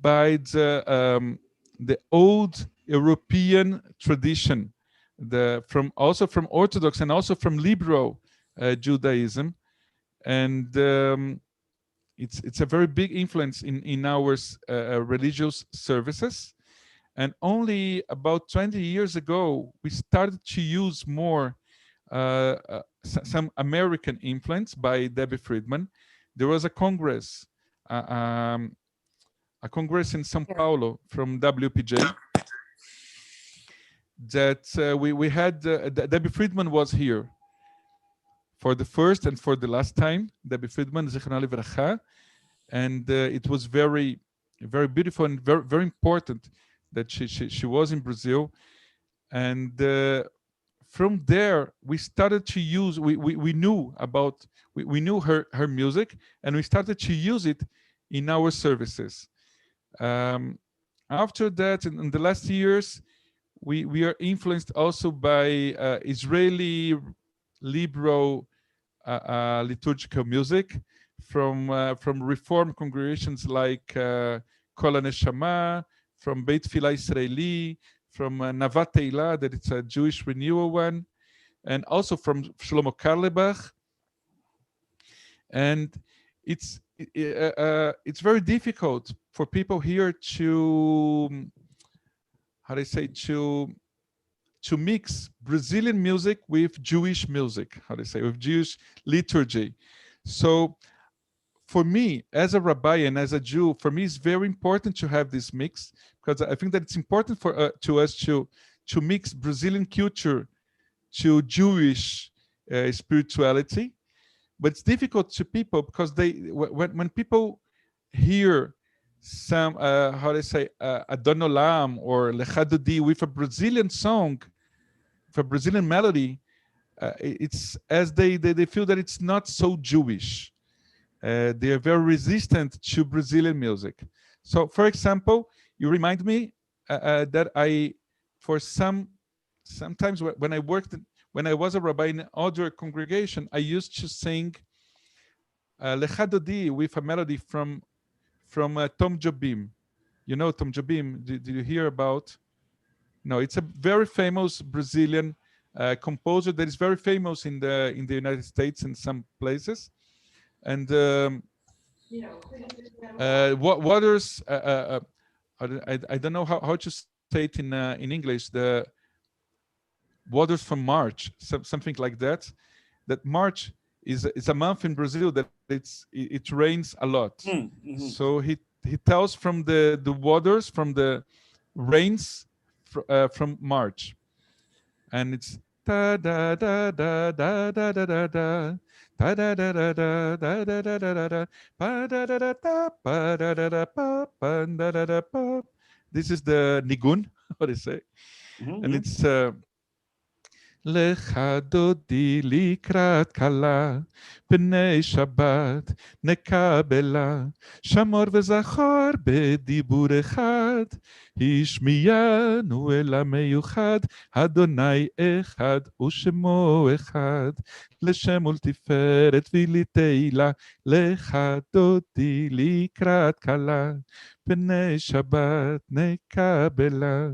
by the old European tradition, also from Orthodox and also from liberal Judaism, and it's a very big influence in our religious services. And only about 20 years ago, we started to use more some American influence by Debbie Friedman. There was a congress in São Paulo from WUPJ that we had. Debbie Friedman was here for the first and for the last time. Debbie Friedman, Zichronah Livracha, and it was very, very beautiful and very, very important that she was in Brazil. And from there, we started to use, we knew about, we knew her music, and we started to use it in our services. After that, in the last years, we are influenced also by Israeli liberal liturgical music from Reform congregations like Kol HaNeshama, from Beit Filah Israeli, from Navateilah, that it's a Jewish renewal one, and also from Shlomo Carlebach. And it's very difficult for people here to, how do I say, to mix Brazilian music with Jewish music, how do I say, with Jewish liturgy. So for me, as a rabbi and as a Jew, for me, it's very important to have this mix, because I think that it's important for to us to mix Brazilian culture to Jewish spirituality. But it's difficult to people because when people hear some how do I say Adon Olam or Lechadodi with a Brazilian song, with a Brazilian melody, it's as they feel that it's not so Jewish. They are very resistant to Brazilian music. So, for example, you remind me that I, sometimes when when I was a rabbi in other congregation, I used to sing Lecha Dodi with a melody from Tom Jobim. You know Tom Jobim? Did you hear about? No, it's a very famous Brazilian composer that is very famous in the United States and some places. And waters. I don't know how to say it in English. The waters from March, something like that. That March is a month in Brazil that it rains a lot. Mm-hmm. So he tells from the waters, from the rains from March, and it's da da da da da da da da da da da da da da da da da da da pa da da da da pa da da da pa pa da da da pa. This is the nigun, what do you say? And it's לך דודי לקראת כלה, פני שבת נקבלה, שמור וזכור בדיבור אחד, השמיענו אל המיוחד, אדוני אחד ושמו אחד, לשם ולתפארת ולתהילה, לך דודי לקראת כלה, פני שבת נקבלה.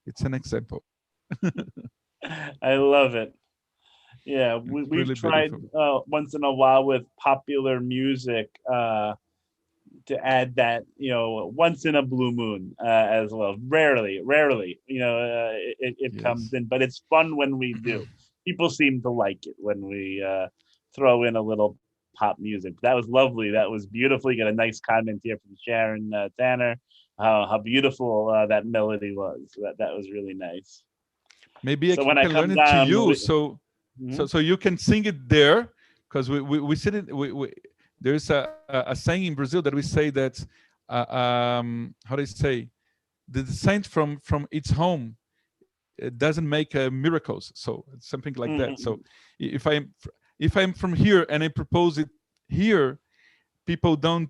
It's an example. I love it. Yeah, we've really tried once in a while with popular music to add that, once in a blue moon as well. Rarely, it comes in, but it's fun when we do. People seem to like it when we throw in a little pop music. That was lovely. That was beautiful. You got a nice comment here from Sharon Tanner. How beautiful that melody was. That was really nice. Maybe I can learn it to you, so you can sing it there, because we said it. There's a saying in Brazil that we say that how do you say, the descent from its home, it doesn't make miracles. So it's something like that. So if I'm from here and I propose it here, people don't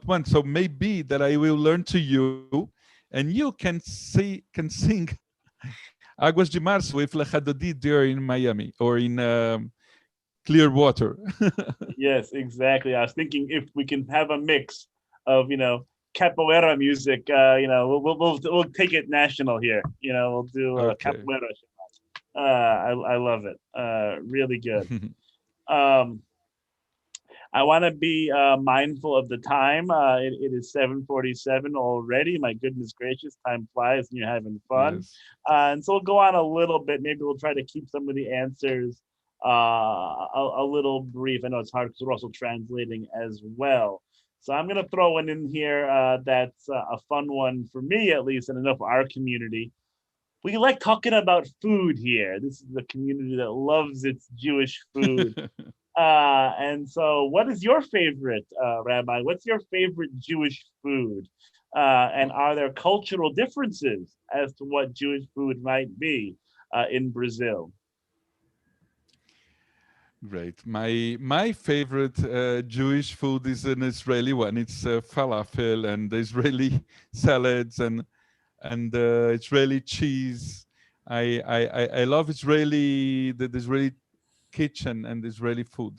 want. So maybe that I will learn to you, and you can sing Águas de Março with Lecha Dodi there in Miami or in Clearwater. Yes, exactly. I was thinking if we can have a mix of capoeira music, we'll take it national here. We'll do capoeira. I love it. Really good. I want to be mindful of the time. It is 7:47 already. My goodness gracious, time flies and you're having fun. Yes. And so we'll go on a little bit. Maybe we'll try to keep some of the answers a little brief. I know it's hard because we're also translating as well. So I'm going to throw one in here that's a fun one for me, at least, and enough for our community. We like talking about food here. This is the community that loves its Jewish food. And so what is your favorite, Rabbi? What's your favorite Jewish food? And are there cultural differences as to what Jewish food might be in Brazil? Great. My favorite Jewish food is an Israeli one. It's falafel and Israeli salads and Israeli cheese. I love the Israeli kitchen and Israeli food,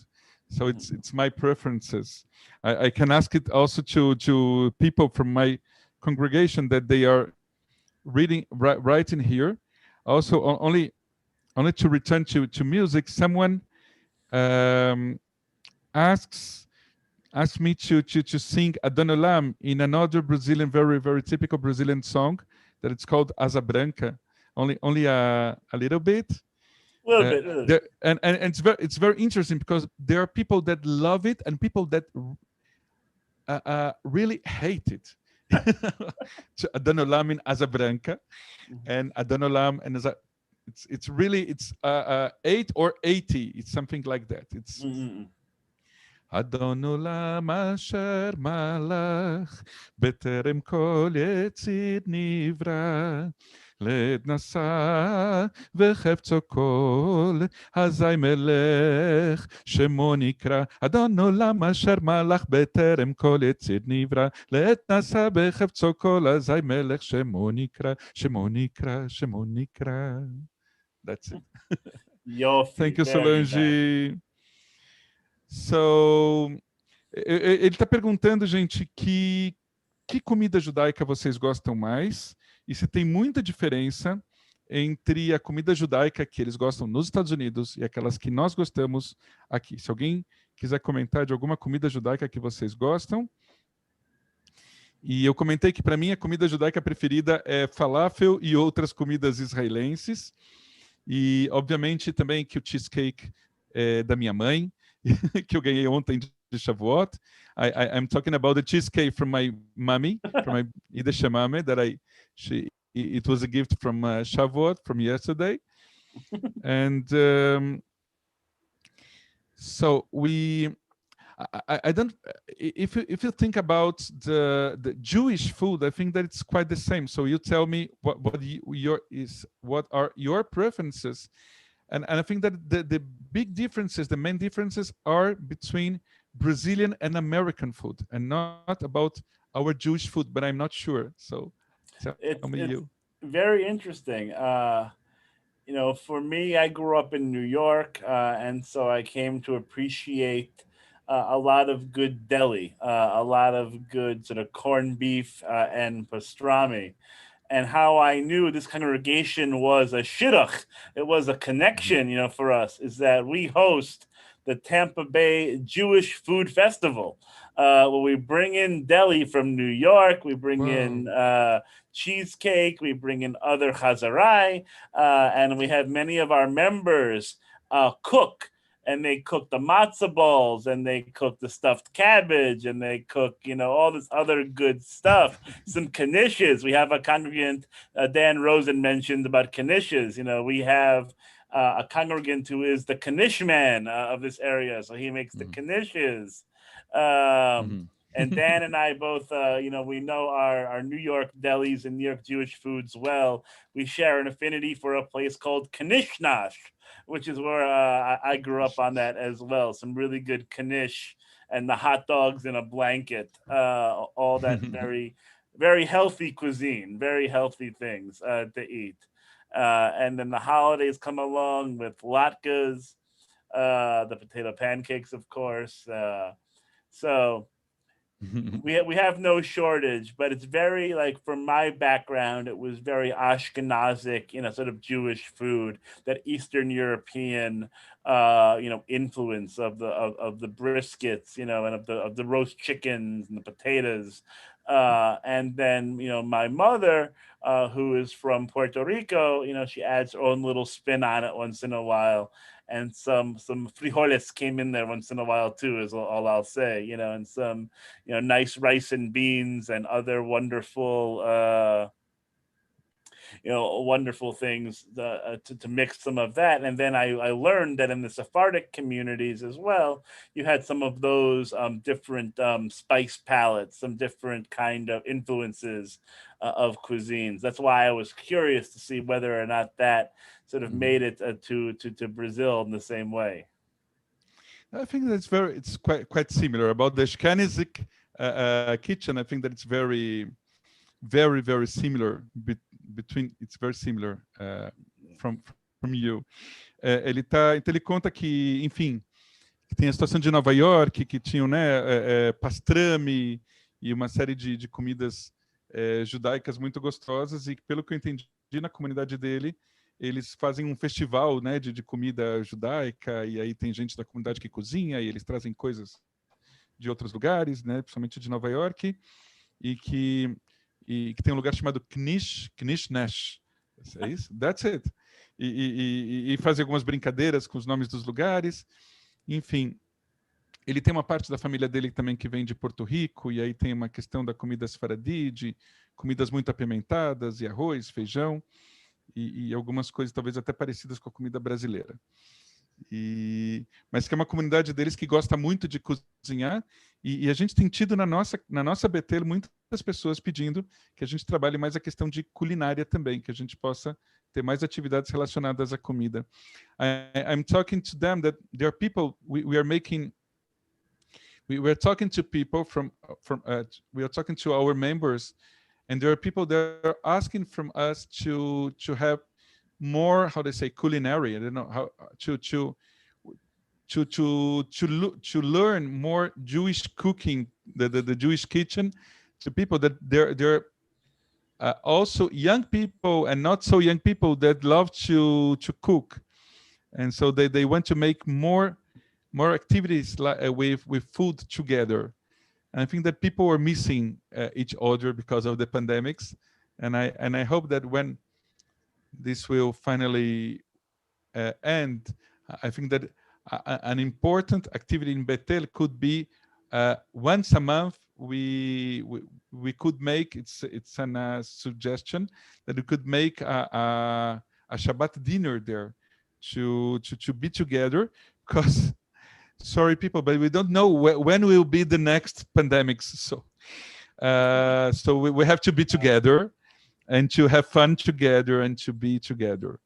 so it's my preferences. I can ask it also to people from my congregation that they are writing here. Also, only to return to music, someone asked me to sing Adon Lam in another Brazilian, very very typical Brazilian song that it's called Asa Branca. Only a little bit. Little bit. And it's very interesting because there are people that love it and people that really hate it. Adon Lam in Asa Branca and Adon Lam and it's 8 or 80. It's something like that. It's Adon Lam asher malach beterem kol yetzir nivra לעת נשא וחפצו כל, אזי מלך שמו נקרא, אדון עולם אשר מלך בטרם כל יציר נברא, לעת נשא וחפצו כל, אזי מלך שמו נקרא, שמו נקרא, שמו נקרא. That's it. Yofi, Thank you, very nice. Solange. So, ele está perguntando, gente, que comida judaica vocês gostam mais e se tem muita diferença entre a comida judaica que eles gostam nos Estados Unidos e aquelas que nós gostamos aqui. Se alguém quiser comentar de alguma comida judaica que vocês gostam. E eu comentei que, para mim, a comida judaica preferida é falafel e outras comidas israelenses. E, obviamente, também que o cheesecake é da minha mãe, que eu ganhei ontem de Shavuot. I'm talking about the cheesecake from my mommy, from my Yiddish mame, that it was a gift from Shavuot, from yesterday. And so I don't. If you think about the Jewish food, I think that it's quite the same. So you tell me what are your preferences, and I think that the big differences, the main differences, are between Brazilian and American food, and not about our Jewish food. But I'm not sure. So tell me you. Very interesting. You know, for me, I grew up in New York, and so I came to appreciate a lot of good deli, a lot of good sort of corned beef and pastrami. And how I knew this congregation was a shidduch, it was a connection, you know, for us, is that we host the Tampa Bay Jewish Food Festival, where we bring in deli from New York, we bring in cheesecake, we bring in other chazarai, and we have many of our members cook. And they cook the matzah balls, and they cook the stuffed cabbage, and they cook, you know, all this other good stuff. Some knishes. We have a congregant, Dan Rosen mentioned about knishes. You know, we have a congregant who is the knish man of this area. So he makes the knishes. And Dan and I both, you know, we know our New York delis and New York Jewish foods well. We share an affinity for a place called Knishnash, which is where I grew up on that as well. Some really good knish and the hot dogs in a blanket. All that very, very healthy cuisine, very healthy things to eat. And then the holidays come along with latkes, the potato pancakes, of course. So we have no shortage, but it's very, like, from my background, it was very Ashkenazic, you know, sort of Jewish food, that Eastern European, you know, influence of the briskets, you know, and of the roast chickens and the potatoes. And then, you know, my mother, who is from Puerto Rico, you know, she adds her own little spin on it once in a while. And some frijoles came in there once in a while too, is all I'll say, you know, and some, you know, nice rice and beans and other wonderful, you know, wonderful things to mix some of that. And then I learned that in the Sephardic communities as well, you had some of those different spice palettes, some different kind of influences of cuisines. That's why I was curious to see whether or not that sort of made it to Brazil in the same way. I think that's it's quite similar. About the Ashkenazic kitchen, I think that it's very, very, very similar it's very similar from you. Então ele conta que, enfim, que tem a situação de Nova York, que tinham, né, pastrame e uma série de comidas judaicas muito gostosas, e pelo que eu entendi na comunidade dele, eles fazem um festival, né, de comida judaica, e aí tem gente da comunidade que cozinha, e eles trazem coisas de outros lugares, né, principalmente de Nova York, e que tem um lugar chamado Knishnash. É isso? That's it. E fazer algumas brincadeiras com os nomes dos lugares. Enfim, ele tem uma parte da família dele também que vem de Porto Rico, e aí tem uma questão da comida sefaradi, de comidas muito apimentadas, e arroz, feijão, e algumas coisas talvez até parecidas com a comida brasileira. Mas que é uma comunidade deles que gosta muito de cozinhar, e a gente tem tido na nossa Beth-El muitas pessoas pedindo que a gente trabalhe mais a questão de culinária também, que a gente possa ter mais atividades relacionadas à comida. I'm talking to them that there are people we are making. We are talking to people we are talking to our members, and there are people that are asking from us to have more, how they say, culinary. I don't know how to learn more Jewish cooking, the Jewish kitchen, to people that they're also young people and not so young people that love to cook, and so they want to make more activities with food together. And I think that people are missing each other because of the pandemics, and I hope that when this will finally end, I think that an important activity in Beth-El could be once a month. We could make it's a suggestion that we could make a Shabbat dinner there to be together, because sorry people, but we don't know when will be the next pandemics, so we have to be together and to have fun together and to be together.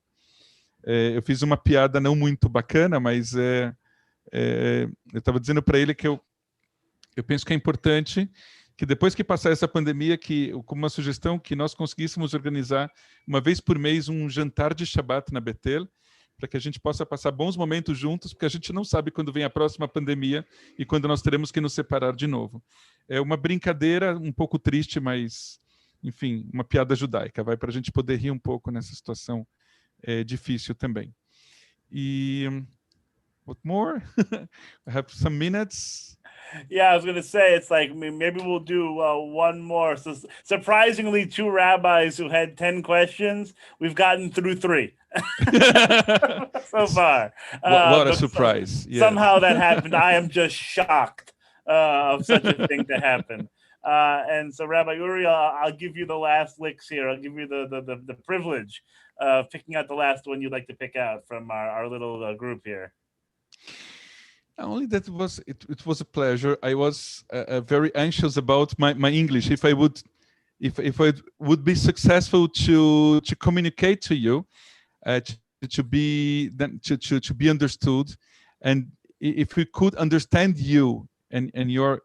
Eu fiz uma piada não muito bacana, mas eu estava dizendo para ele que eu penso que é importante que depois que passar essa pandemia, como uma sugestão, que nós conseguíssemos organizar uma vez por mês um jantar de Shabbat na Beth-El, para que a gente possa passar bons momentos juntos, porque a gente não sabe quando vem a próxima pandemia e quando nós teremos que nos separar de novo. É uma brincadeira um pouco triste, mas, enfim, uma piada judaica, vai, para a gente poder rir um pouco nessa situação difícil também. E what more? I have some minutes. Yeah, I was going to say, it's like, maybe we'll do one more. So surprisingly, 2 rabbis who had 10 questions, we've gotten through 3 so far. What a surprise. Somehow that happened. I am just shocked of such a thing to happen. And so, Rabbi Uri, I'll give you the last licks here. I'll give you the privilege of picking out the last one you'd like to pick out from our little group here. Only that it was a pleasure. I was very anxious about my English. If I would be successful to communicate to you, to be understood, and if we could understand you and your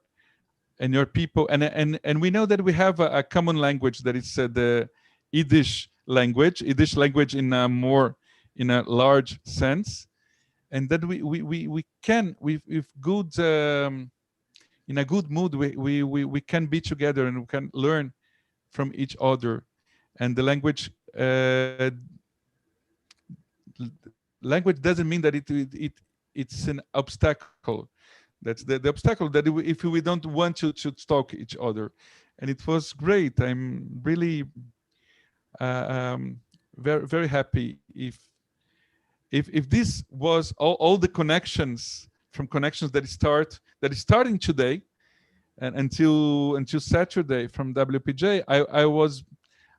people, and we know that we have a common language, that is the Yiddish language in a large sense. And that we can, with good, in a good mood, we can be together and we can learn from each other. And the language doesn't mean that it's an obstacle. That's the obstacle, that if we don't want to talk each other. And it was great. I'm really very, very happy if this was all the connections that is starting today and until Saturday from WUPJ,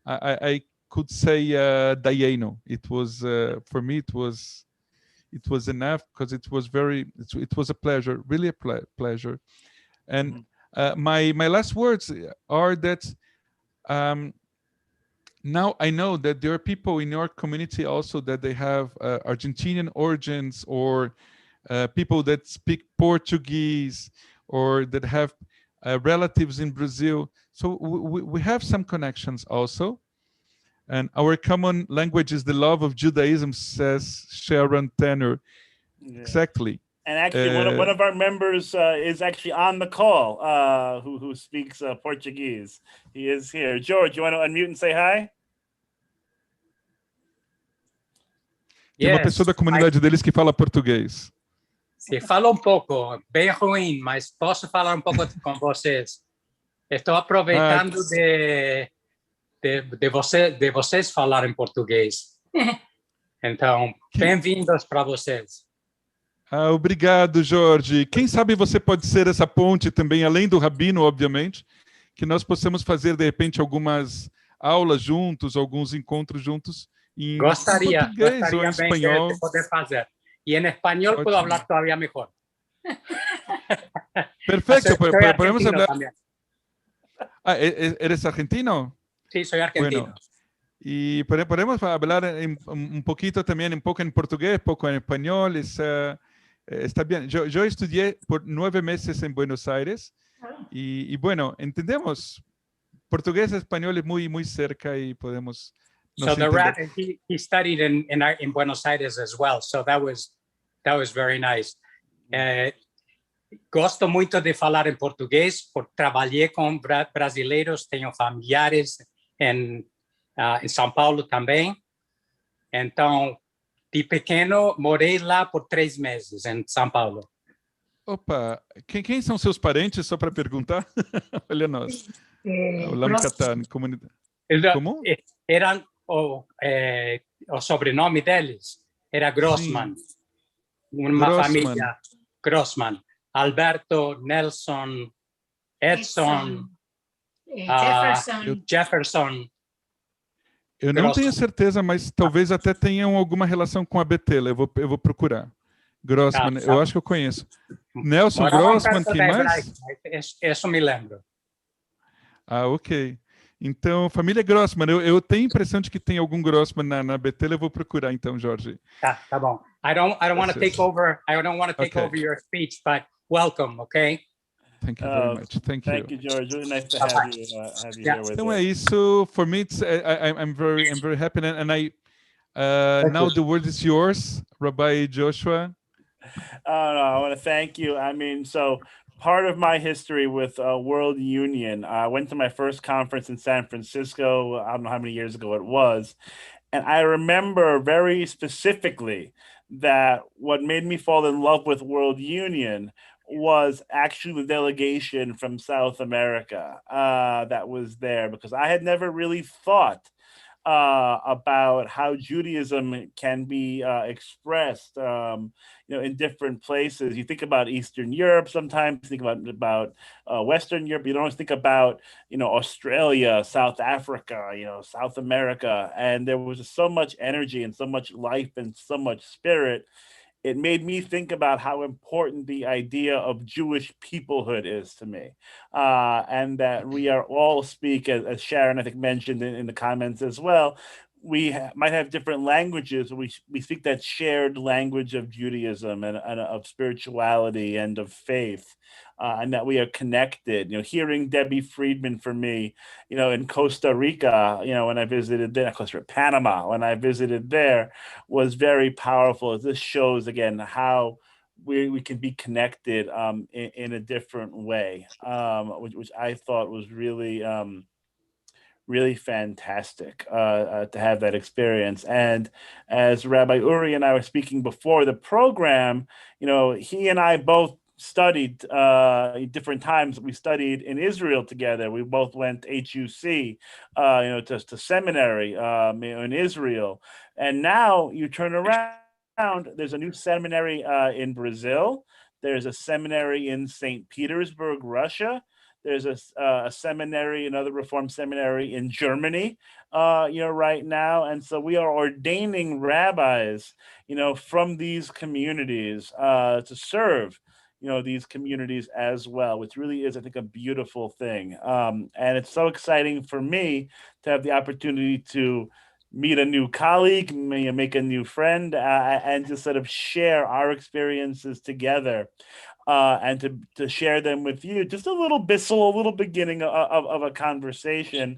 I could say Dayeno. It was for me it was enough, because it was a pleasure, really a pleasure. And my last words are that now I know that there are people in your community also that they have Argentinian origins, or people that speak Portuguese, or that have relatives in Brazil. So we have some connections also. And our common language is the love of Judaism, says Sharon Tanner. Yeah. Exactly. And actually, one of our members is actually on the call, who speaks Portuguese. He is here. George, you want to unmute and say hi? Tem uma pessoa da comunidade deles que fala português. Sim, fala um pouco, bem ruim, mas posso falar um pouco com vocês. Estou aproveitando de vocês falarem português. Então, bem-vindos para vocês. Obrigado, Jorge. Quem sabe você pode ser essa ponte também, além do Rabino, obviamente, que nós possamos fazer, de repente, algumas aulas juntos, alguns encontros juntos, em português ou em espanhol. De poder fazer. Y en español puedo hablar todavía mejor. Perfecto, Soy podemos hablar. también. Ah, ¿eres argentino? Sí, soy argentino. Bueno, y podemos hablar un poquito también, un poco en portugués, poco en español. Está bien. Yo estudié por 9 meses en Buenos Aires y bueno, entendemos. Portugués y español es muy, muy cerca y podemos. So he studied in Buenos Aires as well. So that was very nice. Gosto muito de falar em português, porque trabalhei com brasileiros, tenho familiares em São Paulo também. Então, de pequeno, morei lá por 3 meses em São Paulo. Opa, quem são seus parentes, só para perguntar? Olha nós. O Lam comunidade. Como? Eram o sobrenome deles era Grossman. Sim. Uma Grossman. família Grossman. Alberto, Nelson, Edson, Jefferson. Eu não tenho certeza, mas talvez até tenham alguma relação com a Beth-El. Eu vou procurar. Grossman, eu acho que eu conheço. Nelson Grossman, quem mais? Isso me lembro. Ah, ok. Então, família Grossman. Eu tenho a impressão de que tem algum Grossman na Beth-El. Eu vou procurar, então, Jorge. Tá bom. I don't want to take over. I don't want to take over your speech, but welcome, okay? Thank you very much. Thank you. Thank you, George. Really nice to have you here with Então us. é isso. For me, I'm very happy, and I now the word is yours, Rabbi Joshua. No, I want to thank you. I mean, so part of my history with World Union, I went to my first conference in San Francisco. I don't know how many years ago it was. And I remember very specifically that what made me fall in love with World Union was actually the delegation from South America that was there, because I had never really thought about how Judaism can be expressed, in different places. You think about Eastern Europe, sometimes you think about Western Europe. You don't always think about, Australia, South Africa, South America. And there was just so much energy and so much life and so much spirit. It made me think about how important the idea of Jewish peoplehood is to me, and that we are all speak, as Sharon, I think, mentioned in the comments as well, we might have different languages. We speak that shared language of Judaism and of spirituality and of faith, and that we are connected. Hearing Debbie Friedman for me, in Costa Rica, when I visited there, Panama, when I visited there, was very powerful. This shows again how we can be connected in a different way, which I thought was really really fantastic to have that experience. And as Rabbi Uri and I were speaking before the program, he and I both studied different times. We studied in Israel together. We both went HUC, to seminary in Israel. And now you turn around, there's a new seminary in Brazil. There's a seminary in St. Petersburg, Russia. There's a seminary, another Reform seminary in Germany, right now. And so we are ordaining rabbis, from these communities to serve, these communities as well, which really is, I think, a beautiful thing. And it's so exciting for me to have the opportunity to meet a new colleague, make a new friend, and to sort of share our experiences together. And to share them with you, just a little beginning of a conversation.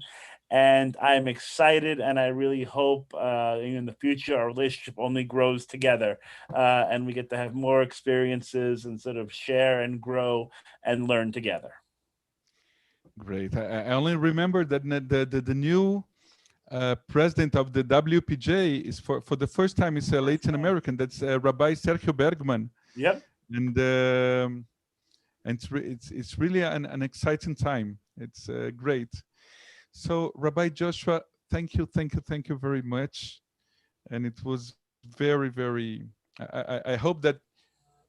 And I'm excited, and I really hope in the future our relationship only grows together, and we get to have more experiences and sort of share and grow and learn together. Great. I only remember that the new president of the WUPJ is for the first time is a Latin American. That's Rabbi Sergio Bergman. Yep. And it's really an exciting time. It's great. So Rabbi Joshua, thank you very much. And it was very, very. I hope that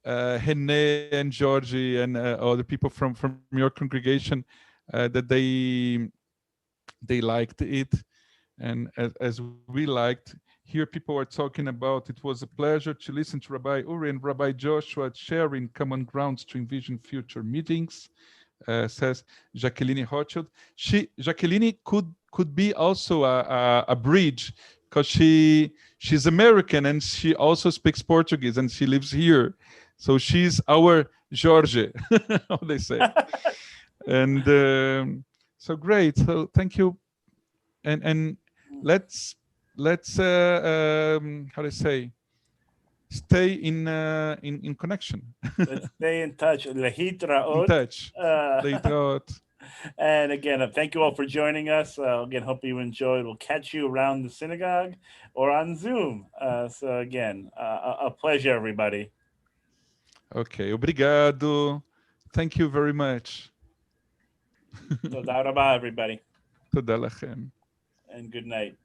Hene and Georgie and other people from your congregation that they liked it, and as we liked here people are talking about, it was a pleasure to listen to Rabbi Uri and Rabbi Joshua sharing common grounds to envision future meetings, says Jacqueline Rothschild. Jacqueline could be also a bridge, because she's American and she also speaks Portuguese and she lives here. So she's our Jorge, how they say. And so great. So thank you. And let's how do I say, stay in connection. Let's stay in touch. In touch. Leitraot. And again, thank you all for joining us. Again, hope you enjoyed. We'll catch you around the synagogue or on Zoom. So again, a pleasure, everybody. Okay, obrigado. Thank you very much. Toda rabah, everybody. Toda lachem. And good night.